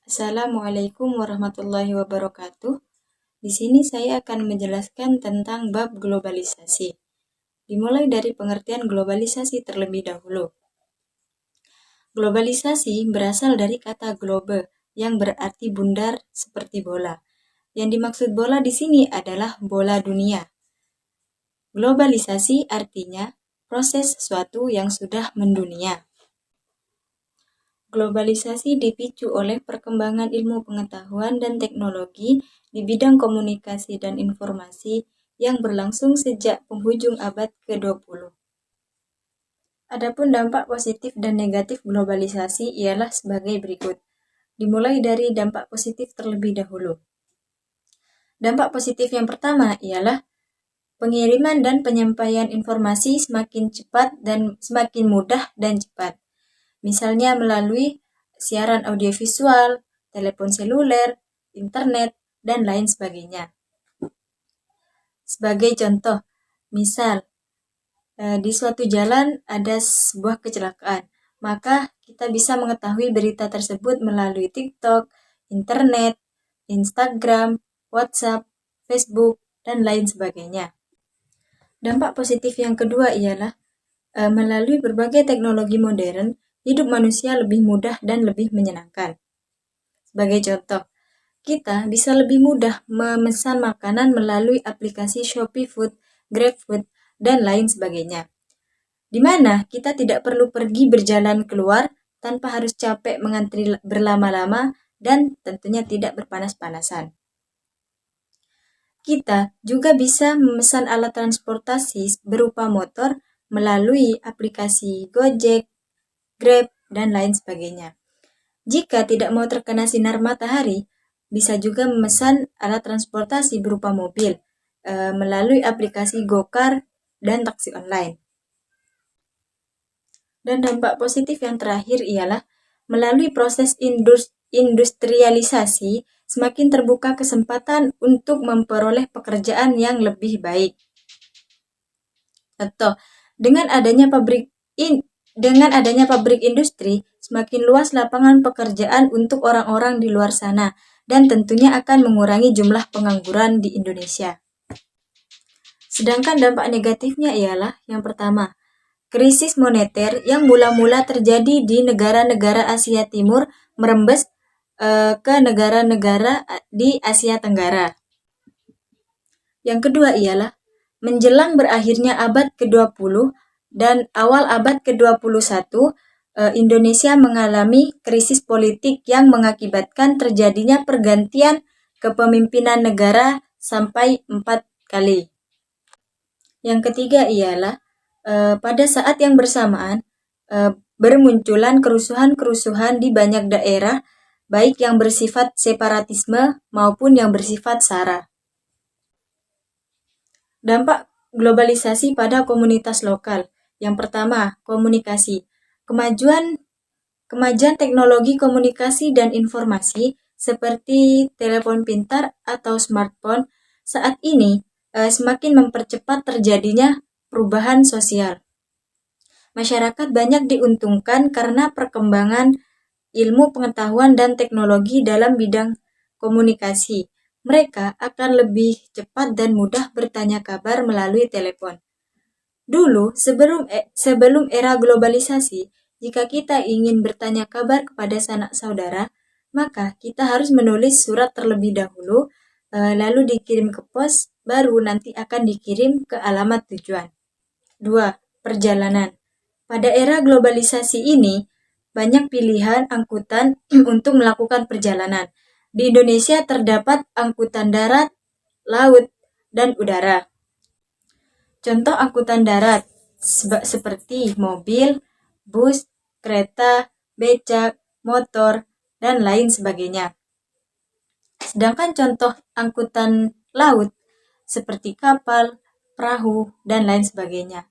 Assalamualaikum warahmatullahi wabarakatuh. Di sini saya akan menjelaskan tentang bab globalisasi. Dimulai dari pengertian globalisasi terlebih dahulu. Globalisasi berasal dari kata globe yang berarti bundar seperti bola. Yang dimaksud bola di sini adalah bola dunia. Globalisasi artinya proses sesuatu yang sudah mendunia. Globalisasi dipicu oleh perkembangan ilmu pengetahuan dan teknologi di bidang komunikasi dan informasi yang berlangsung sejak penghujung abad ke-20. Adapun dampak positif dan negatif globalisasi ialah sebagai berikut. Dimulai dari dampak positif terlebih dahulu. Dampak positif yang pertama ialah pengiriman dan penyampaian informasi semakin cepat dan semakin mudah dan cepat. Misalnya melalui siaran audiovisual, telepon seluler, internet, dan lain sebagainya. Sebagai contoh, misal di suatu jalan ada sebuah kecelakaan, maka kita bisa mengetahui berita tersebut melalui TikTok, internet, Instagram, WhatsApp, Facebook, dan lain sebagainya. Dampak positif yang kedua ialah melalui berbagai teknologi modern, hidup manusia lebih mudah dan lebih menyenangkan. Sebagai contoh, kita bisa lebih mudah memesan makanan melalui aplikasi Shopee Food, GrabFood, dan lain sebagainya. Di mana kita tidak perlu pergi berjalan keluar tanpa harus capek mengantri berlama-lama dan tentunya tidak berpanas-panasan. Kita juga bisa memesan alat transportasi berupa motor melalui aplikasi Gojek, Grab, dan lain sebagainya. Jika tidak mau terkena sinar matahari, bisa juga memesan alat transportasi berupa mobil melalui aplikasi Gokar dan taksi online. Dan dampak positif yang terakhir ialah melalui proses industrialisasi, semakin terbuka kesempatan untuk memperoleh pekerjaan yang lebih baik. Atau dengan adanya pabrik industri, semakin luas lapangan pekerjaan untuk orang-orang di luar sana dan tentunya akan mengurangi jumlah pengangguran di Indonesia. Sedangkan dampak negatifnya ialah yang pertama, krisis moneter yang mula-mula terjadi di negara-negara Asia Timur merembes ke negara-negara di Asia Tenggara. Yang kedua ialah menjelang berakhirnya abad ke-20 dan awal abad ke-21, Indonesia mengalami krisis politik yang mengakibatkan terjadinya pergantian kepemimpinan negara sampai 4 kali. Yang ketiga ialah pada saat yang bersamaan bermunculan kerusuhan-kerusuhan di banyak daerah, baik yang bersifat separatisme maupun yang bersifat SARA. Dampak globalisasi pada komunitas lokal. Yang pertama, komunikasi. Kemajuan teknologi komunikasi dan informasi seperti telepon pintar atau smartphone saat ini semakin mempercepat terjadinya perubahan sosial. Masyarakat banyak diuntungkan karena perkembangan ilmu pengetahuan dan teknologi dalam bidang komunikasi. Mereka akan lebih cepat dan mudah bertanya kabar melalui telepon. Dulu, sebelum era globalisasi, jika kita ingin bertanya kabar kepada sanak saudara, maka kita harus menulis surat terlebih dahulu, lalu dikirim ke pos, baru nanti akan dikirim ke alamat tujuan. 2. Perjalanan. Pada era globalisasi ini, banyak pilihan angkutan untuk melakukan perjalanan. Di Indonesia terdapat angkutan darat, laut, dan udara. Contoh angkutan darat seperti mobil, bus, kereta, becak, motor, dan lain sebagainya. Sedangkan contoh angkutan laut seperti kapal, perahu, dan lain sebagainya.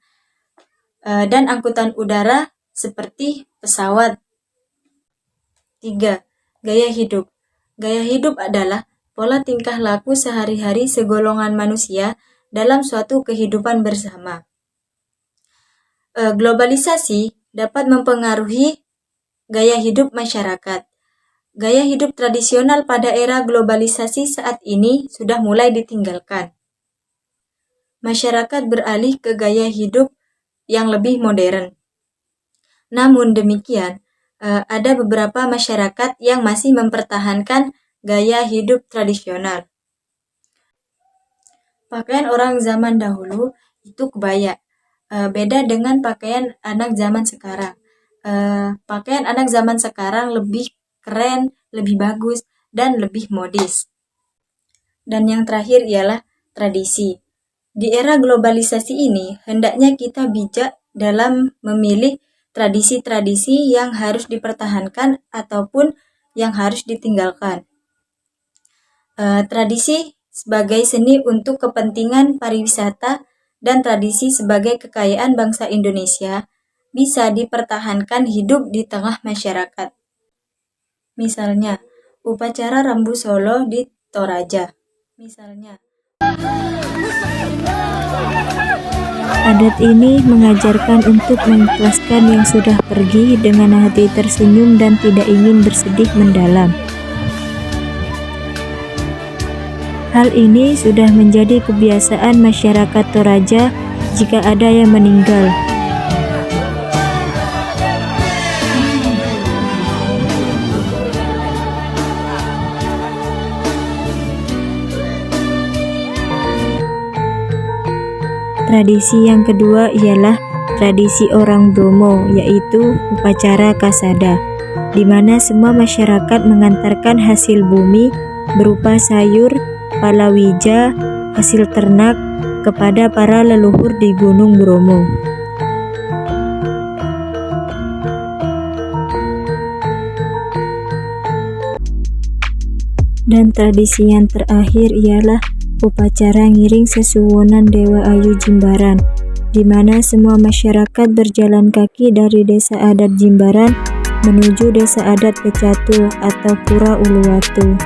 Dan angkutan udara seperti pesawat. 3. Gaya hidup. Gaya hidup adalah pola tingkah laku sehari-hari segolongan manusia dalam suatu kehidupan bersama. Globalisasi dapat mempengaruhi gaya hidup masyarakat. Gaya hidup tradisional pada era globalisasi saat ini sudah mulai ditinggalkan. Masyarakat beralih ke gaya hidup yang lebih modern. Namun demikian, ada beberapa masyarakat yang masih mempertahankan gaya hidup tradisional. Pakaian orang zaman dahulu itu kebaya. Beda dengan pakaian anak zaman sekarang. Pakaian anak zaman sekarang lebih keren, lebih bagus, dan lebih modis. Dan yang terakhir ialah tradisi. Di era globalisasi ini, hendaknya kita bijak dalam memilih tradisi-tradisi yang harus dipertahankan ataupun yang harus ditinggalkan. Tradisi sebagai seni untuk kepentingan pariwisata dan tradisi sebagai kekayaan bangsa Indonesia bisa dipertahankan hidup di tengah masyarakat. Misalnya, upacara Rambu Solo di Toraja. Adat ini mengajarkan untuk mengikhlaskan yang sudah pergi dengan hati tersenyum dan tidak ingin bersedih mendalam. Hal ini sudah menjadi kebiasaan masyarakat Toraja jika ada yang meninggal. Tradisi yang kedua ialah tradisi orang Bromo, yaitu upacara Kasada, di mana semua masyarakat mengantarkan hasil bumi berupa sayur, palawija, hasil ternak kepada para leluhur di Gunung Bromo. Dan tradisi yang terakhir ialah upacara ngiring sesuwonan Dewa Ayu Jimbaran, di mana semua masyarakat berjalan kaki dari Desa Adat Jimbaran menuju Desa Adat Kecatu atau Pura Uluwatu.